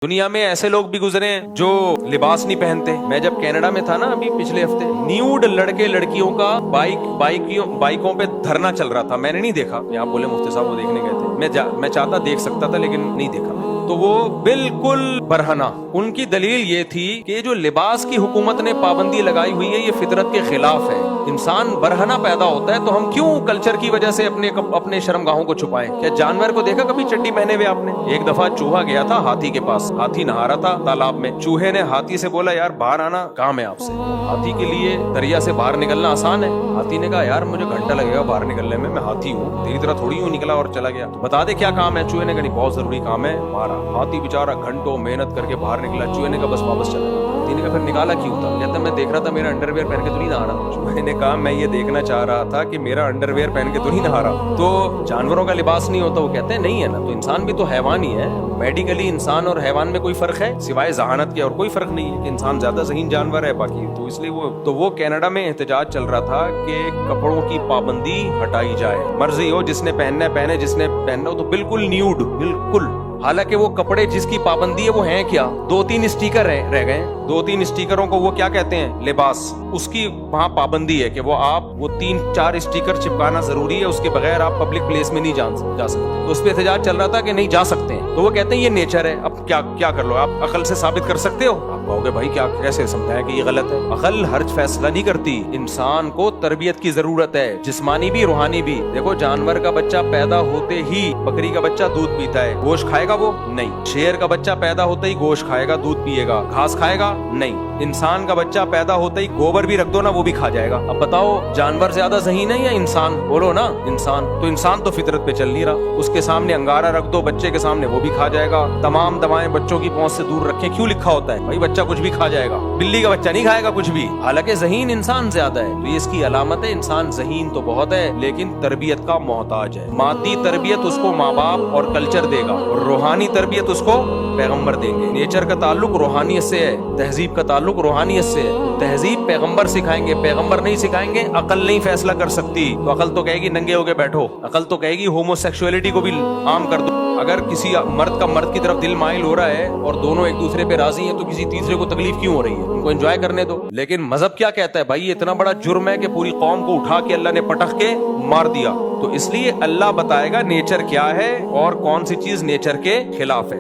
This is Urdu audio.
دنیا میں ایسے لوگ بھی گزرے ہیں جو لباس نہیں پہنتے. میں جب کینیڈا میں تھا نا ابھی پچھلے ہفتے, نیوڈ لڑکے لڑکیوں کا بائکوں پہ دھرنا چل رہا تھا. میں نے نہیں دیکھا, آپ بولے مفتی صاحب وہ دیکھنے گئے تھے, میں چاہتا دیکھ سکتا تھا لیکن نہیں دیکھا. تو وہ بالکل برہنہ, ان کی دلیل یہ تھی کہ جو لباس کی حکومت نے پابندی لگائی ہوئی ہے یہ فطرت کے خلاف ہے. انسان برہنہ پیدا ہوتا ہے تو ہم کیوں کلچر کی وجہ سے اپنے شرمگاہوں کو چھپائیں؟ کیا جانور کو دیکھا کبھی چڈی پہنے ہوئے آپ نے؟ ایک دفعہ چوہا گیا تھا ہاتھی کے پاس, ہاتھی نہا رہا تھا تالاب میں. چوہے نے ہاتھی سے بولا یار باہر آنا کام ہے آپ سے. ہاتھی کے لیے دریا سے باہر نکلنا آسان ہے. ہاتھی نے کہا یار مجھے گھنٹہ لگے گا باہر نکلنے میں ہاتھی ہوں, تیری طرح تھوڑی ہوں نکلا اور چلا گیا. بتا دے کیا کام ہے؟ چوہے نے کہا نہیں بہت ضروری کام ہے باہر. ہاتھی بےچارا گھنٹوں محنت کر کے باہر نکلا. چوہے نے کہا بس واپس چلا گیا. ہاتھی نے کہا پھر نکالا کیوں تھا؟ کہتا میں دیکھ رہا تھا میرا انڈر ویئر پہن کے تو نہیں نہا رہا. چوہے نے کہا میں یہ دیکھنا چاہ رہا تھا کہ میرا انڈر ویئر پہن کے تو نہیں نہا رہا. تو جانوروں کا لباس نہیں ہوتا؟ وہ کہتے ہیں نہیں ہے نا, تو انسان بھی تو حیوان ہی ہے. میڈیکلی انسان اور حیوان میں کوئی فرق ہے سوائے ذہانت کے؟ اور کوئی فرق نہیں ہے کہ انسان زیادہ ذہین جانور ہے باقی. تو اس لیے وہ کینیڈا میں احتجاج چل رہا تھا کہ کپڑوں کی پابندی ہٹائی جائے. مرضی ہو جس نے پہننا ہے پہنے, جس نے پہننا ہو تو بالکل نیوڈ بالکل. حالانکہ وہ کپڑے جس کی پابندی ہے وہ ہیں کیا؟ 2-3 اسٹیکر رہ گئے. 2-3 اسٹیکروں کو وہ کیا کہتے ہیں؟ لباس. اس کی وہاں پابندی ہے کہ وہ 3-4 اسٹیکر چپکانا ضروری ہے, اس کے بغیر آپ پبلک پلیس میں نہیں جا سکتے. تو اس پہ احتجاج چل رہا تھا کہ نہیں جا سکتے ہیں. تو وہ کہتے ہیں یہ نیچر ہے. اب کیا کر لو, آپ عقل سے ثابت کر سکتے ہو؟ آپ کہو گے بھائی کیسے سمجھائیں کہ یہ غلط ہے؟ عقل ہر فیصلہ نہیں کرتی. انسان کو تربیت کی ضرورت ہے, جسمانی بھی روحانی بھی. دیکھو جانور کا بچہ پیدا ہوتے ہی, بکری کا بچہ دودھ پیتا ہے, گوشت کھائے گا وہ نہیں. شیر کا بچہ پیدا ہوتا ہی گوشت کھائے گا, دودھ پیے گا. گھاس کھائے گا نہیں. انسان کا بچہ پیدا ہوتا ہی گوبر بھی رکھ دو نا وہ بھی کھا جائے گا. اب بتاؤ جانور زیادہ ذہین ہے یا انسان؟ بولو نا انسان. تو انسان تو فطرت پہ چل نہیں رہا. اس کے سامنے انگارہ رکھ دو بچے کے سامنے وہ بھی کھا جائے گا. تمام دوائیں بچوں کی پہنچ سے دور رکھیں, کیوں لکھا ہوتا ہے بھائی بچہ کچھ بھی کھا جائے گا؟ بلی کا بچہ نہیں کھائے گا کچھ بھی, حالانکہ ذہین انسان زیادہ ہے. تو یہ اس کی علامت ہے, انسان ذہین تو بہت ہے لیکن تربیت کا محتاج ہے. مادی تربیت اس کو ماں باپ اور کلچر دے گا, اور روحانی تربیت اس کو پیغمبر دیں گے. نیچر کا تعلق روحانیت سے ہے, تہذیب کا تعلق روحانیت سے ہے. تہذیب پیغمبر سکھائیں گے, پیغمبر نہیں سکھائیں گے. عقل نہیں فیصلہ کر سکتی, تو عقل تو کہے گی ننگے ہو کے بیٹھو. عقل تو کہے گی ہومو سیکسولیٹی کو بھی عام کر دو. اگر کسی مرد کی طرف دل مائل ہو رہا ہے اور دونوں ایک دوسرے پہ راضی ہیں تو کسی تیسرے کو تکلیف کیوں ہو رہی ہے؟ ان کو انجوائے کرنے دو. لیکن مذہب کیا کہتا ہے بھائی یہ اتنا بڑا جرم ہے کہ پوری قوم کو اٹھا کے اللہ نے پٹخ کے مار دیا. تو اس لیے اللہ بتائے گا نیچر کیا ہے اور کون سی چیز نیچر کے خلاف ہے.